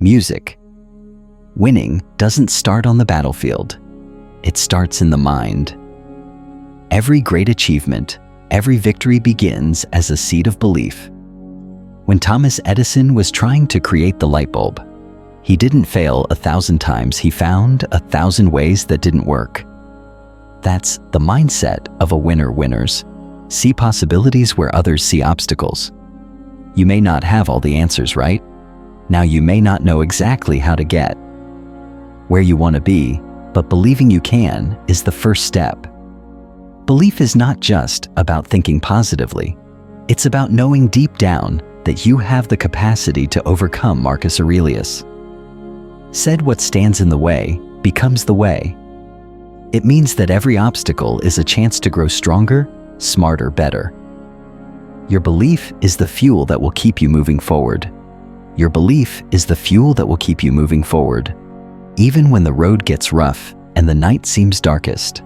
Music. Winning doesn't start on the battlefield. It starts in the mind. Every great achievement, every victory begins as a seed of belief. When Thomas Edison was trying to create the light bulb, he didn't fail 1,000 times, he found 1,000 ways that didn't work. That's the mindset of a winner. Winners see possibilities where others see obstacles. You may not have all the answers, right? Now you may not know exactly how to get where you want to be, but believing you can is the first step. Belief is not just about thinking positively. It's about knowing deep down that you have the capacity to overcome. Marcus Aurelius said, "What stands in the way becomes the way." It means that every obstacle is a chance to grow stronger, smarter, better. Your belief is the fuel that will keep you moving forward. Your belief is the fuel that will keep you moving forward, even when the road gets rough and the night seems darkest.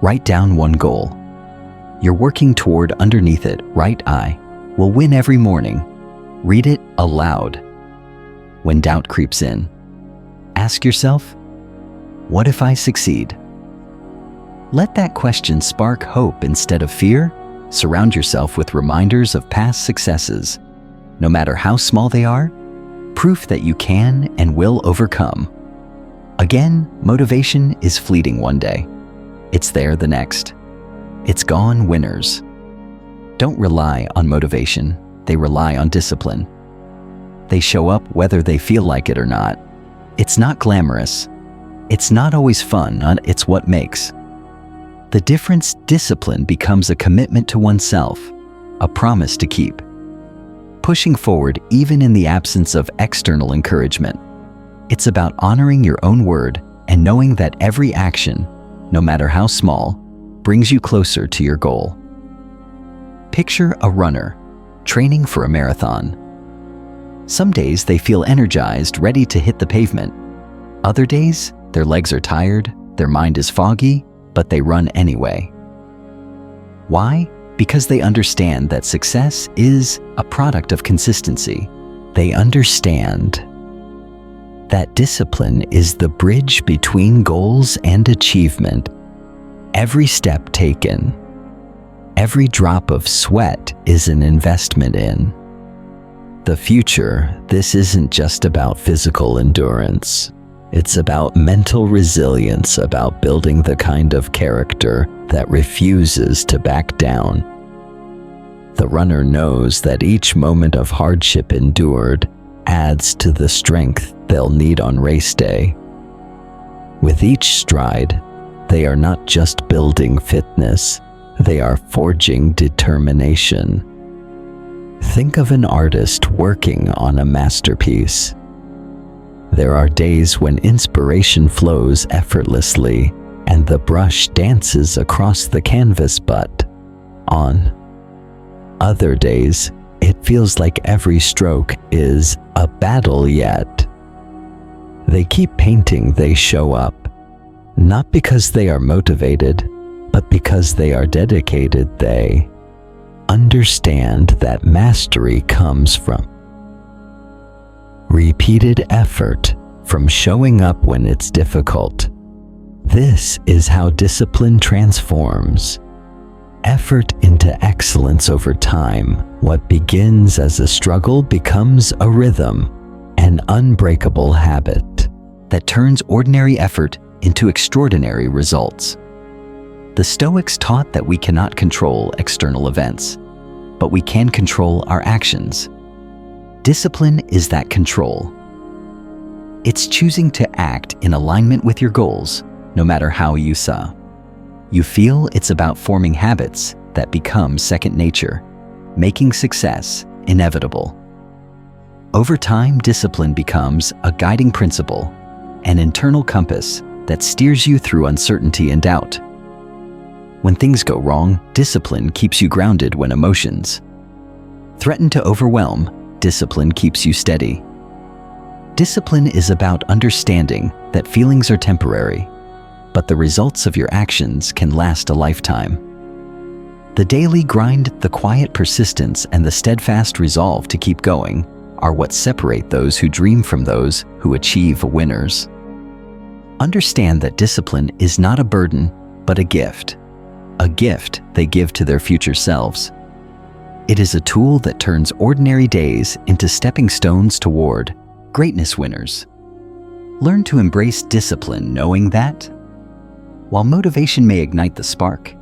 Write down one goal you're working toward. Underneath it, write, "I will win every morning." Read it aloud. When doubt creeps in, ask yourself, what if I succeed? Let that question spark hope instead of fear. Surround yourself with reminders of past successes. No matter how small they are, proof that you can and will overcome. Again, motivation is fleeting one day. It's there the next. It's gone. Winners don't rely on motivation, they rely on discipline. They show up whether they feel like it or not. It's not glamorous. It's not always fun, it's what makes the difference. Discipline becomes a commitment to oneself, a promise to keep pushing forward even in the absence of external encouragement. It's about honoring your own word and knowing that every action, no matter how small, brings you closer to your goal. Picture a runner training for a marathon. Some days they feel energized, ready to hit the pavement. Other days, their legs are tired, their mind is foggy, but they run anyway. Why? Because they understand that success is a product of consistency. They understand that discipline is the bridge between goals and achievement. Every step taken, every drop of sweat is an investment in the future. This isn't just about physical endurance. It's about mental resilience, about building the kind of character that refuses to back down. The runner knows that each moment of hardship endured adds to the strength they'll need on race day. With each stride, they are not just building fitness, they are forging determination. Think of an artist working on a masterpiece. There are days when inspiration flows effortlessly and the brush dances across the canvas, but on other days, it feels like every stroke is a battle. Yet they keep painting, they show up, not because they are motivated, but because they are dedicated. They understand that mastery comes from repeated effort, from showing up when it's difficult. This is how discipline transforms effort into excellence over time. What begins as a struggle becomes a rhythm, an unbreakable habit that turns ordinary effort into extraordinary results. The Stoics taught that we cannot control external events, but we can control our actions. Discipline is that control. It's choosing to act in alignment with your goals, no matter how you feel. It's about forming habits that become second nature, making success inevitable. Over time, discipline becomes a guiding principle, an internal compass that steers you through uncertainty and doubt. When things go wrong, discipline keeps you grounded. When emotions threaten to overwhelm, discipline keeps you steady. Discipline is about understanding that feelings are temporary, but the results of your actions can last a lifetime. The daily grind, the quiet persistence, and the steadfast resolve to keep going are what separate those who dream from those who achieve winners. Understand that discipline is not a burden, but a gift they give to their future selves. It is a tool that turns ordinary days into stepping stones toward greatness winners. Learn to embrace discipline, knowing that while motivation may ignite the spark,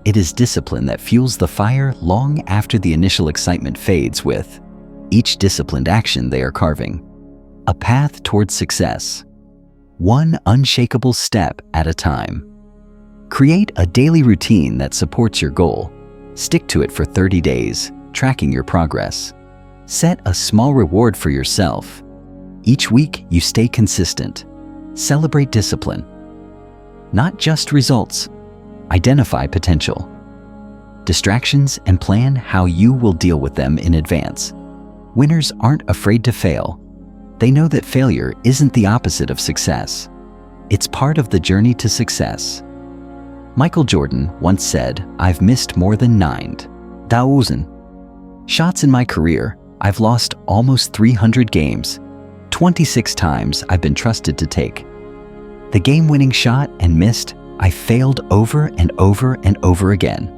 it is discipline that fuels the fire long after the initial excitement fades. With each disciplined action they are carving a path towards success, one unshakable step at a time. Create a daily routine that supports your goal. Stick to it for 30 days, tracking your progress. Set a small reward for yourself. Each week you stay consistent. Celebrate discipline, not just results. Identify potential distractions and plan how you will deal with them in advance. Winners aren't afraid to fail. They know that failure isn't the opposite of success. It's part of the journey to success. Michael Jordan once said, "I've missed more than 9,000 shots in my career. I've lost almost 300 games. 26 times I've been trusted to take the game-winning shot and missed. I failed over and over and over again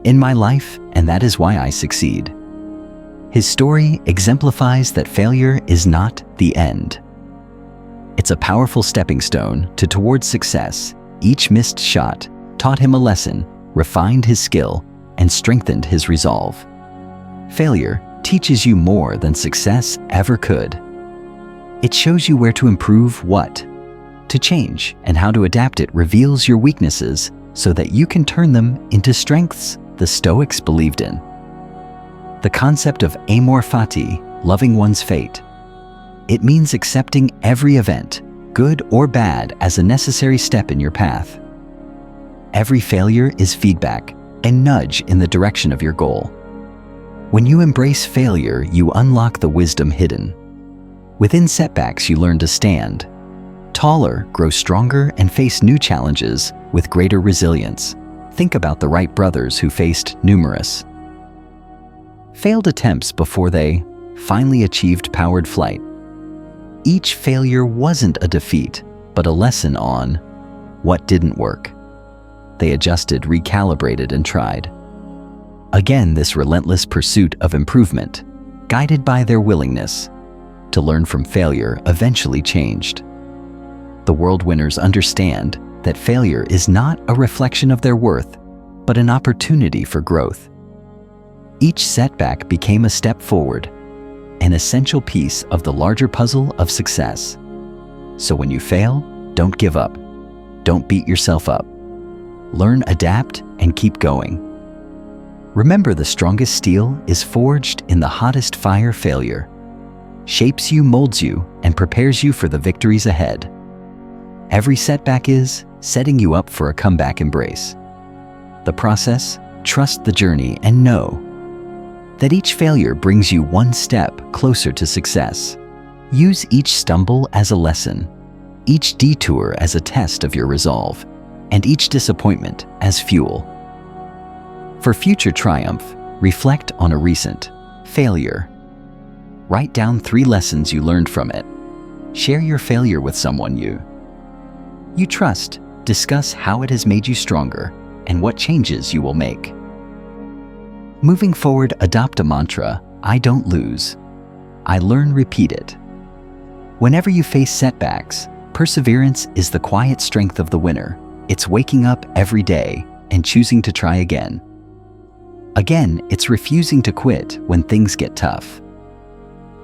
in my life, and that is why I succeed." His story exemplifies that failure is not the end. It's a powerful stepping stone towards success. Each missed shot taught him a lesson, refined his skill, and strengthened his resolve. Failure teaches you more than success ever could. It shows you where to improve, what to change, and how to adapt. It reveals your weaknesses so that you can turn them into strengths. The Stoics believed in the concept of Amor, Fati, loving one's fate. It means accepting every event, good or bad, as a necessary step in your path. Every failure is feedback, a nudge in the direction of your goal. When you embrace failure, you unlock the wisdom hidden within setbacks. You learn to stand taller, grow stronger, and face new challenges with greater resilience. Think about the Wright brothers, who faced numerous failed attempts before they finally achieved powered flight. Each failure wasn't a defeat, but a lesson on what didn't work. They adjusted, recalibrated, and tried again. This relentless pursuit of improvement, guided by their willingness to learn from failure, eventually changed the world. Winners understand that failure is not a reflection of their worth, but an opportunity for growth. Each setback became a step forward, an essential piece of the larger puzzle of success. So when you fail, don't give up. Don't beat yourself up. Learn, adapt, and keep going. Remember, the strongest steel is forged in the hottest fire. Failure shapes you, molds you, and prepares you for the victories ahead. Every setback is setting you up for a comeback. Embrace the process, trust the journey, and know that each failure brings you one step closer to success. Use each stumble as a lesson, each detour as a test of your resolve, and each disappointment as fuel for future triumph. Reflect on a recent failure. Write down 3 lessons you learned from it. Share your failure with someone you trust. Discuss how it has made you stronger and what changes you will make. Moving forward, adopt a mantra: I don't lose, I learn. Repeat it whenever you face setbacks. Perseverance is the quiet strength of the winner. It's waking up every day and choosing to try again. It's refusing to quit when things get tough.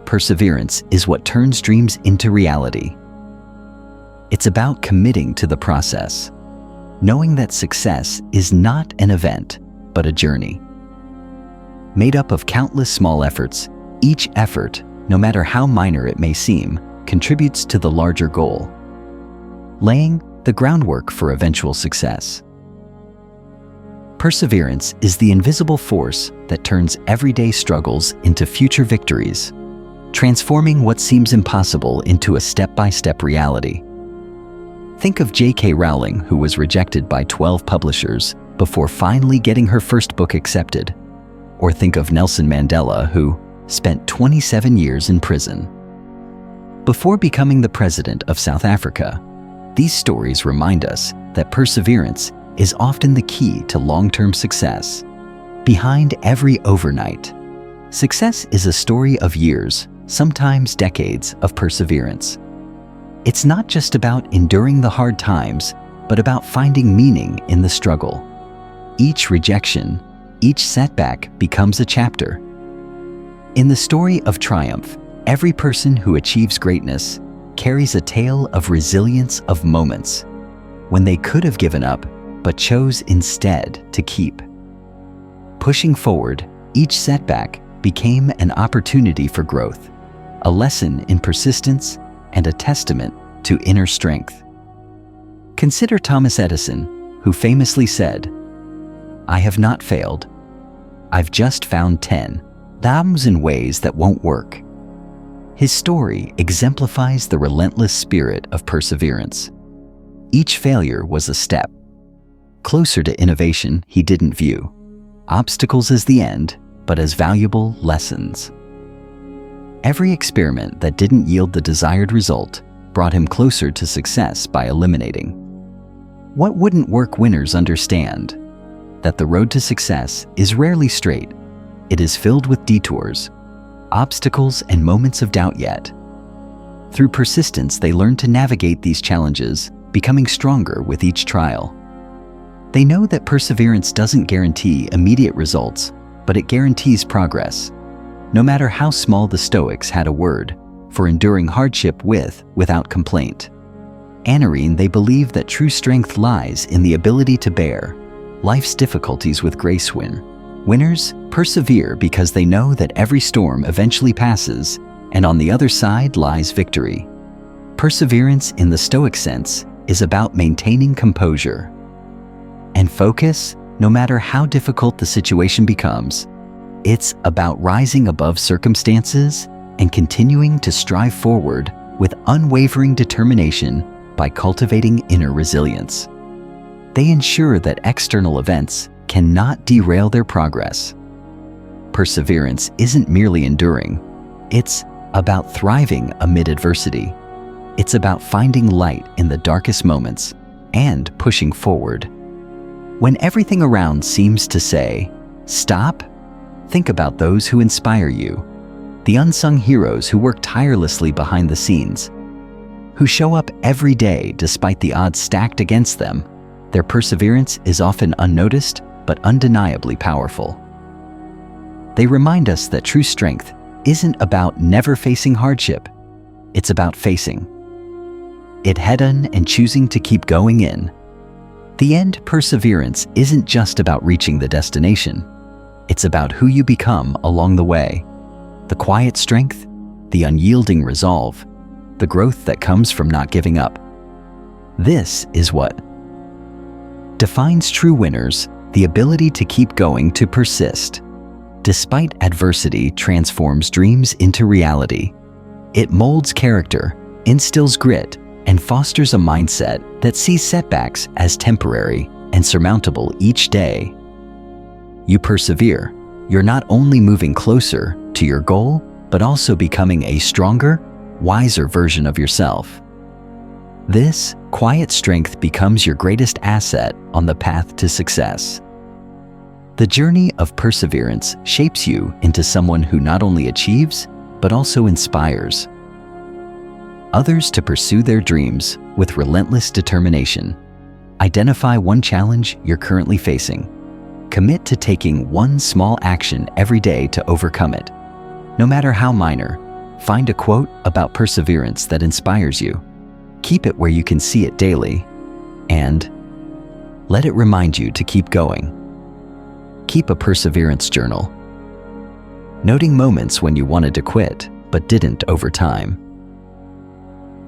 Perseverance is what turns dreams into reality. It's about committing to the process, knowing that success is not an event, but a journey made up of countless small efforts. Each effort, no matter how minor it may seem, contributes to the larger goal, laying the groundwork for eventual success. Perseverance is the invisible force that turns everyday struggles into future victories, transforming what seems impossible into a step-by-step reality. Think of J.K. Rowling, who was rejected by 12 publishers before finally getting her first book accepted. Or think of Nelson Mandela, who spent 27 years in prison. Before becoming the president of South Africa, these stories remind us that perseverance is often the key to long-term success. Behind every overnight, success is a story of years, sometimes decades, of perseverance. It's not just about enduring the hard times, but about finding meaning in the struggle. Each rejection, each setback becomes a chapter. In the story of triumph, every person who achieves greatness carries a tale of resilience, of moments when they could have given up, but chose instead to keep. Pushing forward, each setback became an opportunity for growth, a lesson in persistence, and a testament to inner strength. Consider Thomas Edison, who famously said, "I have not failed. I've just found 10,000 ways that won't work." His story exemplifies the relentless spirit of perseverance. Each failure was a step closer to innovation he didn't view obstacles as the end, but as valuable lessons. Every experiment that didn't yield the desired result brought him closer to success by eliminating what wouldn't work. Winners understand that the road to success is rarely straight. It is filled with detours, obstacles, and moments of doubt. Yet, through persistence, they learn to navigate these challenges, becoming stronger with each trial. They know that perseverance doesn't guarantee immediate results, but it guarantees progress. No matter how small, the Stoics had a word for enduring hardship without complaint. Anarine, they believe that true strength lies in the ability to bear life's difficulties with grace. Winners persevere because they know that every storm eventually passes, and on the other side lies victory. Perseverance, in the Stoic sense, is about maintaining composure and focus, no matter how difficult the situation becomes. It's about rising above circumstances and continuing to strive forward with unwavering determination by cultivating inner resilience. They ensure that external events cannot derail their progress. Perseverance isn't merely enduring, it's about thriving amid adversity. It's about finding light in the darkest moments and pushing forward. When everything around seems to say, "Stop," think about those who inspire you. The unsung heroes who work tirelessly behind the scenes, who show up every day despite the odds stacked against them. Their perseverance is often unnoticed, but undeniably powerful. They remind us that true strength isn't about never facing hardship. It's about facing it head-on and choosing to keep going in. The end. Perseverance isn't just about reaching the destination. It's about who you become along the way. The quiet strength, the unyielding resolve, the growth that comes from not giving up. This is what defines true winners, the ability to keep going, to persist. Despite adversity, transforms dreams into reality. It molds character, instills grit, and fosters a mindset that sees setbacks as temporary and surmountable each day. You persevere, you're not only moving closer to your goal, but also becoming a stronger, wiser version of yourself. This quiet strength becomes your greatest asset on the path to success. The journey of perseverance shapes you into someone who not only achieves, but also inspires others to pursue their dreams with relentless determination. Identify one challenge you're currently facing. Commit to taking one small action every day to overcome it. No matter how minor, find a quote about perseverance that inspires you. Keep it where you can see it daily, and let it remind you to keep going. Keep a perseverance journal, noting moments when you wanted to quit but didn't over time.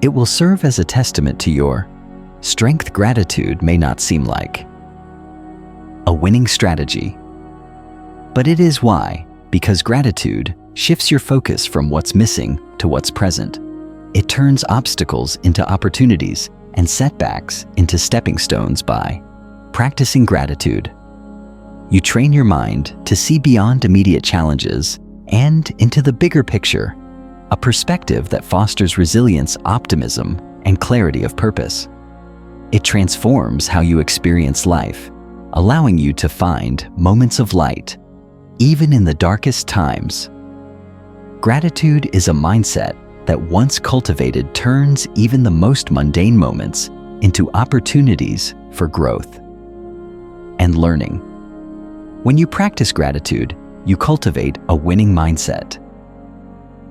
It will serve as a testament to your strength. Gratitude may not seem like a winning strategy, but it is why, because gratitude shifts your focus from what's missing to what's present. It turns obstacles into opportunities and setbacks into stepping stones. By practicing gratitude, you train your mind to see beyond immediate challenges and into the bigger picture, a perspective that fosters resilience, optimism, and clarity of purpose. It transforms how you experience life, allowing you to find moments of light, even in the darkest times. Gratitude is a mindset that once cultivated turns even the most mundane moments into opportunities for growth and learning. When you practice gratitude, you cultivate a winning mindset.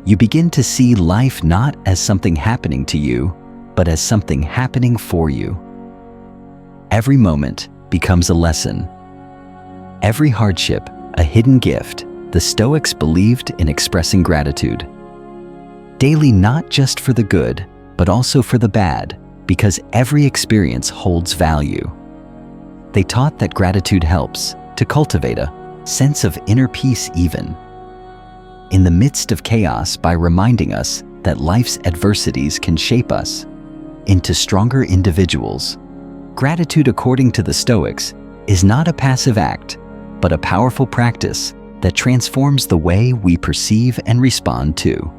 You begin to see life not as something happening to you, but as something happening for you. Every moment becomes a lesson. Every hardship, a hidden gift. The Stoics believed in expressing gratitude daily, not just for the good, but also for the bad, because every experience holds value. They taught that gratitude helps to cultivate a sense of inner peace even in the midst of chaos, by reminding us that life's adversities can shape us into stronger individuals. Gratitude, according to the Stoics, is not a passive act, but a powerful practice that transforms the way we perceive and respond to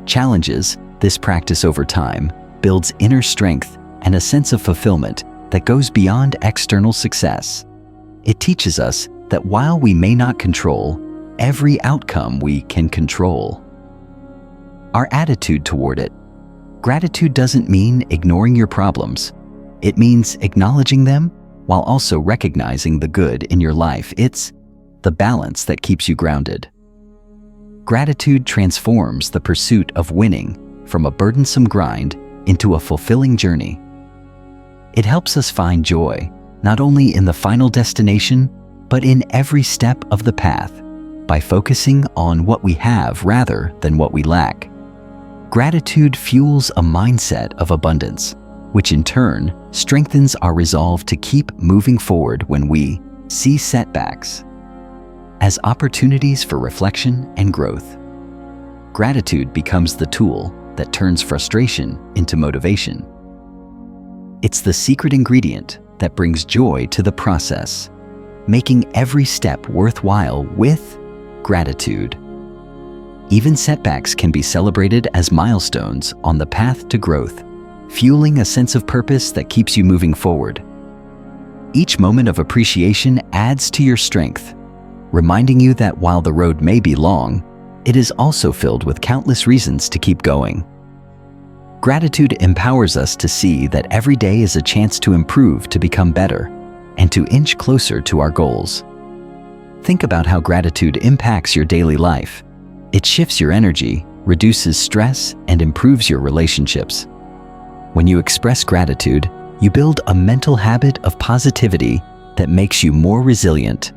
challenges. This practice over time builds inner strength and a sense of fulfillment that goes beyond external success. It teaches us that while we may not control every outcome, we can control our attitude toward it. Gratitude doesn't mean ignoring your problems. It means acknowledging them while also recognizing the good in your life. It's the balance that keeps you grounded. Gratitude transforms the pursuit of winning from a burdensome grind into a fulfilling journey. It helps us find joy, not only in the final destination, but in every step of the path, by focusing on what we have rather than what we lack. Gratitude fuels a mindset of abundance, which in turn strengthens our resolve to keep moving forward when we see setbacks as opportunities for reflection and growth. Gratitude becomes the tool that turns frustration into motivation. It's the secret ingredient that brings joy to the process, making every step worthwhile. With gratitude, even setbacks can be celebrated as milestones on the path to growth, fueling a sense of purpose that keeps you moving forward. Each moment of appreciation adds to your strength, reminding you that while the road may be long, it is also filled with countless reasons to keep going. Gratitude empowers us to see that every day is a chance to improve, to become better, and to inch closer to our goals. Think about how gratitude impacts your daily life. It shifts your energy, reduces stress, and improves your relationships. When you express gratitude, you build a mental habit of positivity that makes you more resilient.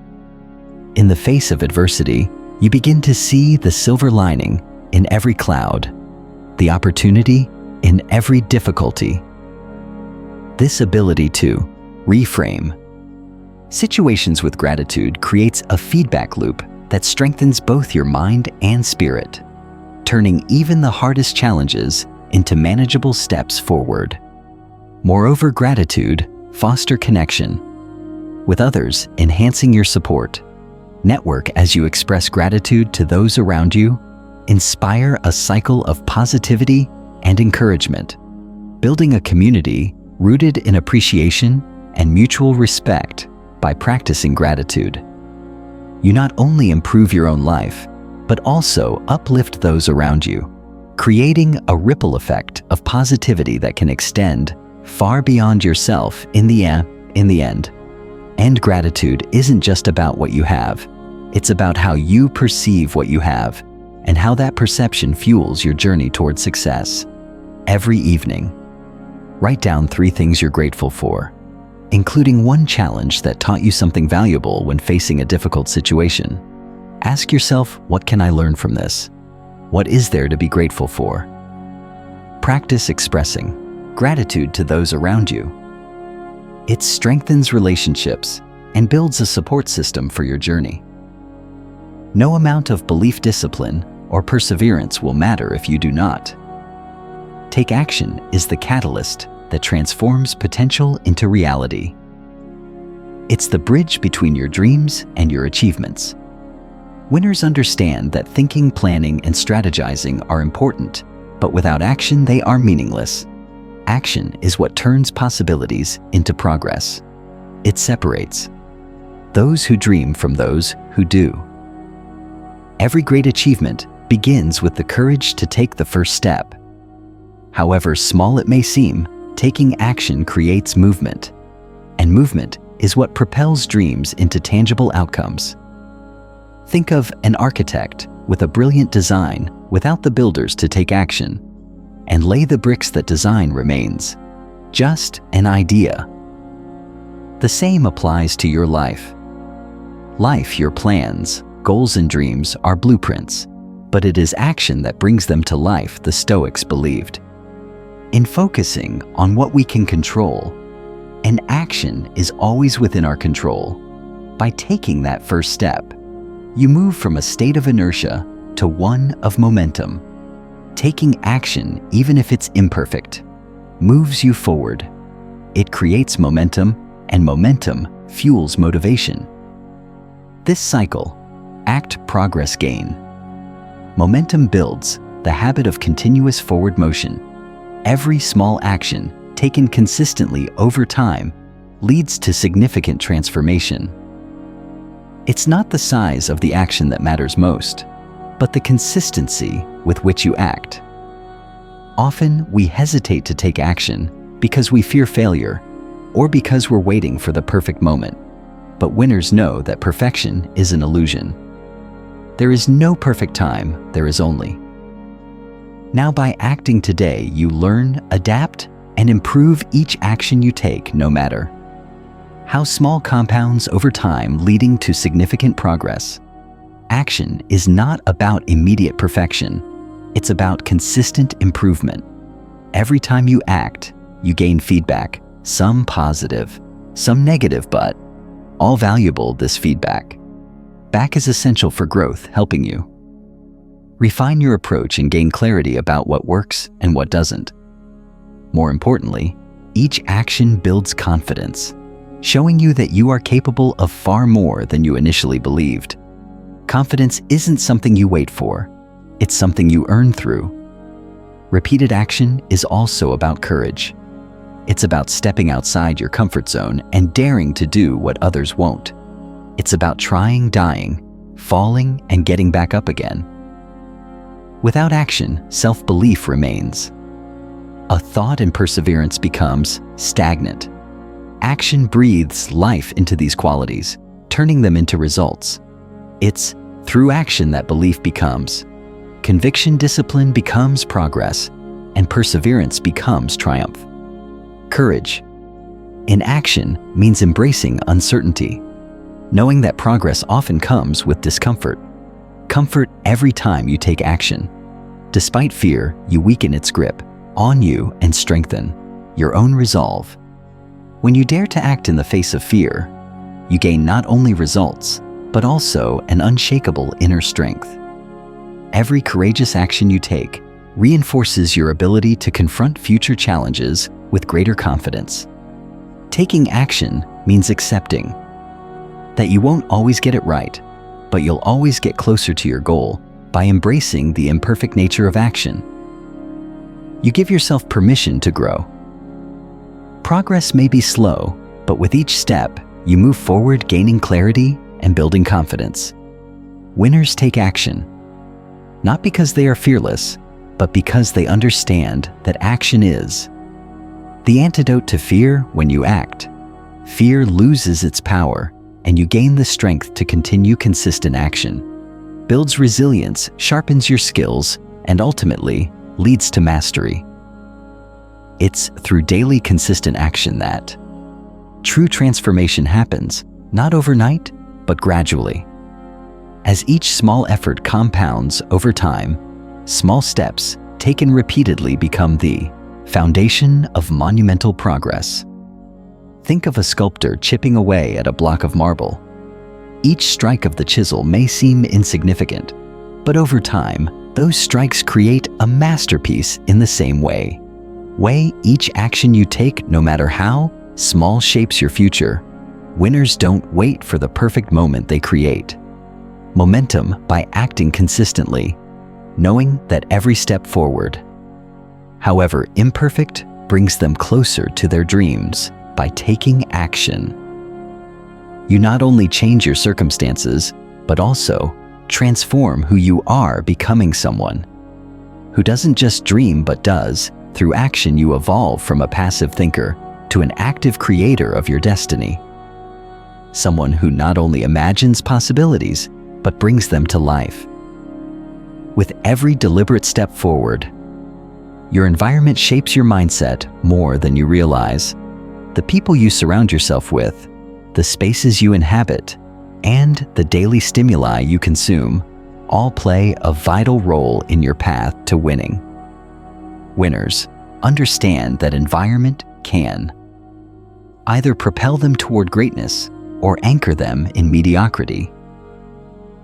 In the face of adversity, you begin to see the silver lining in every cloud, the opportunity in every difficulty. This ability to reframe situations with gratitude creates a feedback loop that strengthens both your mind and spirit, turning even the hardest challenges into manageable steps forward. Moreover, gratitude fosters connection with others, enhancing your support network as you express gratitude to those around you. Inspire a cycle of positivity and encouragement, building a community rooted in appreciation and mutual respect. By practicing gratitude, you not only improve your own life, but also uplift those around you, creating a ripple effect of positivity that can extend far beyond yourself. In the end, and gratitude isn't just about what you have, it's about how you perceive what you have and how that perception fuels your journey toward success. Every evening, write down 3 things you're grateful for, including one challenge that taught you something valuable when facing a difficult situation. Ask yourself, what can I learn from this? What is there to be grateful for? Practice expressing gratitude to those around you. It strengthens relationships and builds a support system for your journey. No amount of belief, discipline, or perseverance will matter if you do not take action. Is the catalyst that transforms potential into reality. It's the bridge between your dreams and your achievements. Winners understand that thinking, planning, and strategizing are important, but without action, they are meaningless. Action is what turns possibilities into progress. It separates those who dream from those who do. Every great achievement begins with the courage to take the first step. However small it may seem, taking action creates movement, and movement is what propels dreams into tangible outcomes. Think of an architect with a brilliant design without the builders to take action, and lay the bricks that design remains just an idea. The same applies to your life. Life, your plans, goals, and dreams are blueprints, but it is action that brings them to life, the Stoics believed. In focusing on what we can control, and action is always within our control, by taking that first step, you move from a state of inertia to one of momentum. Taking action, even if it's imperfect, moves you forward. It creates momentum, and momentum fuels motivation. This cycle, act, progress, gain. Momentum builds the habit of continuous forward motion. Every small action, taken consistently over time, leads to significant transformation. It's not the size of the action that matters most, but the consistency with which you act. Often, we hesitate to take action because we fear failure or because we're waiting for the perfect moment. But winners know that perfection is an illusion. There is no perfect time, there is only. Now, by acting today, you learn, adapt, and improve each action you take, no matter how small, compounds over time, leading to significant progress. Action is not about immediate perfection. It's about consistent improvement. Every time you act, you gain feedback, some positive, some negative, but all valuable. This feedback is essential for growth, helping you refine your approach and gain clarity about what works and what doesn't. More importantly, each action builds confidence, showing you that you are capable of far more than you initially believed. Confidence isn't something you wait for, it's something you earn through. Repeated action is also about courage. It's about stepping outside your comfort zone and daring to do what others won't. It's about trying, dying, falling, and getting back up again. Without action, self-belief remains. A thought and perseverance becomes stagnant. Action breathes life into these qualities, turning them into results. It's through action that belief becomes conviction, discipline becomes progress, and perseverance becomes triumph. Courage in action means embracing uncertainty, knowing that progress often comes with discomfort. Comfort every time you take action. Despite fear, you weaken its grip on you and strengthen your own resolve. When you dare to act in the face of fear, you gain not only results, but also an unshakable inner strength. Every courageous action you take reinforces your ability to confront future challenges with greater confidence. Taking action means accepting that you won't always get it right, but you'll always get closer to your goal by embracing the imperfect nature of action. You give yourself permission to grow. Progress may be slow, but with each step, you move forward, gaining clarity and building confidence. Winners take action, not because they are fearless, but because they understand that action is the antidote to fear. When you act, fear loses its power, and you gain the strength to continue. Consistent action builds resilience, sharpens your skills, and ultimately leads to mastery. It's through daily consistent action that true transformation happens, not overnight, but gradually. As each small effort compounds over time, small steps taken repeatedly become the foundation of monumental progress. Think of a sculptor chipping away at a block of marble. Each strike of the chisel may seem insignificant, but over time, those strikes create a masterpiece. In the same way, each action you take, no matter how small, shapes your future. Winners don't wait for the perfect moment, they create momentum by acting consistently, knowing that every step forward, however imperfect, brings them closer to their dreams by taking action. You not only change your circumstances, but also transform who you are, becoming someone who doesn't just dream but does. Through action, you evolve from a passive thinker to an active creator of your destiny. Someone who not only imagines possibilities, but brings them to life. With every deliberate step forward, your environment shapes your mindset more than you realize. The people you surround yourself with, the spaces you inhabit, and the daily stimuli you consume all play a vital role in your path to winning. Winners understand that environment can either propel them toward greatness or anchor them in mediocrity.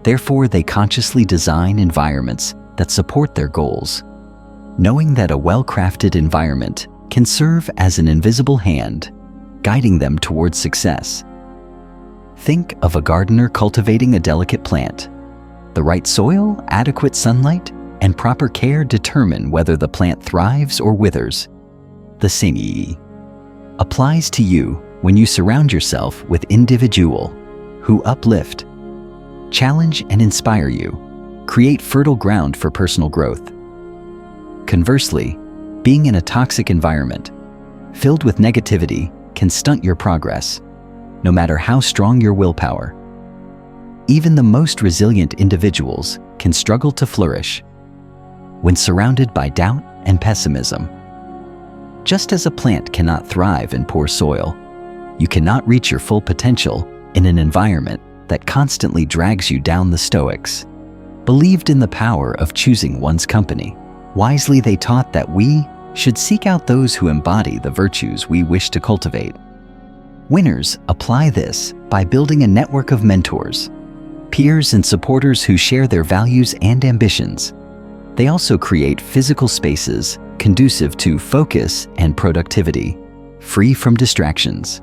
Therefore, they consciously design environments that support their goals, knowing that a well-crafted environment can serve as an invisible hand, guiding them towards success. Think of a gardener cultivating a delicate plant. The right soil, adequate sunlight, and proper care determine whether the plant thrives or withers. The same applies to you when you surround yourself with individuals who uplift, challenge, and inspire you, create fertile ground for personal growth. Conversely, being in a toxic environment filled with negativity can stunt your progress, no matter how strong your willpower. Even the most resilient individuals can struggle to flourish when surrounded by doubt and pessimism. Just as a plant cannot thrive in poor soil, you cannot reach your full potential in an environment that constantly drags you down. The Stoics believed in the power of choosing one's company. Wisely, they taught that we should seek out those who embody the virtues we wish to cultivate. Winners apply this by building a network of mentors, peers, and supporters who share their values and ambitions. They also create physical spaces conducive to focus and productivity, free from distractions.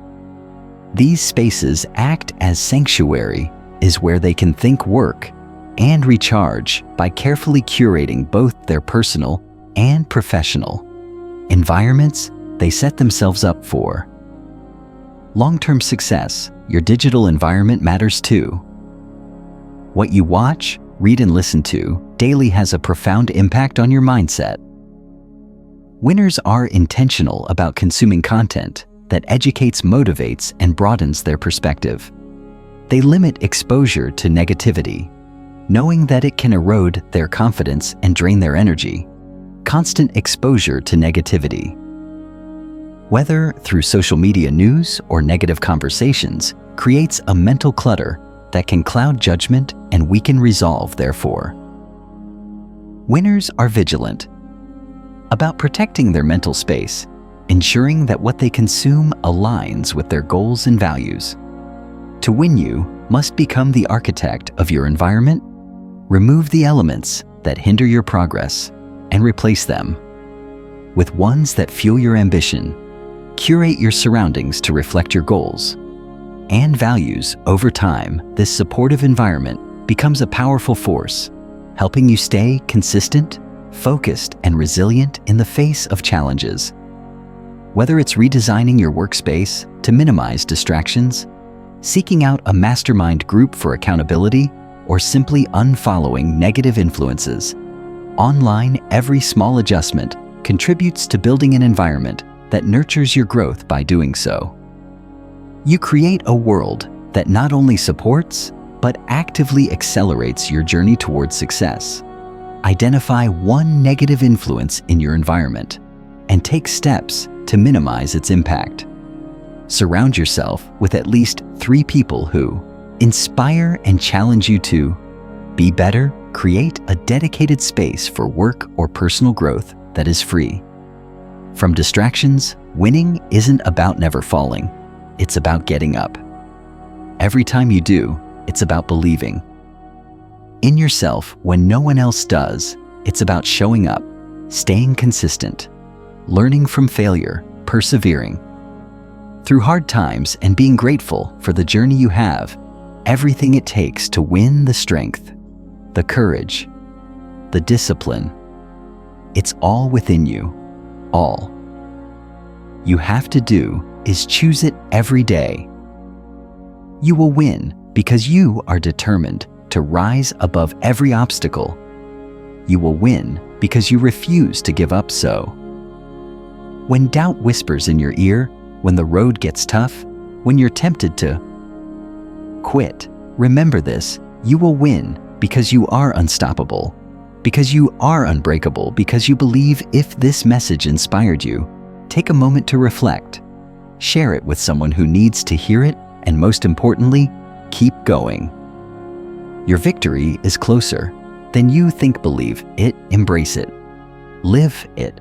These spaces act as sanctuary, is where they can think, work, and recharge by carefully curating both their personal and professional environments. They set themselves up for long-term success. Your digital environment matters too. What you watch, read, and listen to daily has a profound impact on your mindset. Winners are intentional about consuming content that educates, motivates, and broadens their perspective. They limit exposure to negativity, knowing that it can erode their confidence and drain their energy. Constant exposure to negativity, whether through social media news or negative conversations, creates a mental clutter that can cloud judgment and weaken resolve. Therefore, winners are vigilant about protecting their mental space, ensuring that what they consume aligns with their goals and values. To win, you must become the architect of your environment. Remove the elements that hinder your progress and replace them with ones that fuel your ambition. Curate your surroundings to reflect your goals and values. Over time, this supportive environment becomes a powerful force, helping you stay consistent, focused, and resilient in the face of challenges. Whether it's redesigning your workspace to minimize distractions, seeking out a mastermind group for accountability, or simply unfollowing negative influences online, every small adjustment contributes to building an environment that nurtures your growth. By doing so, you create a world that not only supports, but actively accelerates your journey towards success. Identify one negative influence in your environment and take steps to minimize its impact. Surround yourself with at least 3 people who inspire and challenge you to be better. Create a dedicated space for work or personal growth that is free from distractions. Winning isn't about never falling, it's about getting up. Every time you do, it's about believing in yourself when no one else does. It's about showing up, staying consistent, learning from failure, persevering through hard times, and being grateful for the journey you have. everything it takes to win the strength, the courage, the discipline. It's all within you, all. You have to do is choose it every day. You will win because you are determined to rise above every obstacle. You will win because you refuse to give up so. When doubt whispers in your ear, when the road gets tough, when you're tempted to quit, remember this: you will win because you are unstoppable, because you are unbreakable, because you believe. If this message inspired you, take a moment to reflect. Share it with someone who needs to hear it, and most importantly, keep going. Your victory is closer than you think. Believe it, embrace it, live it.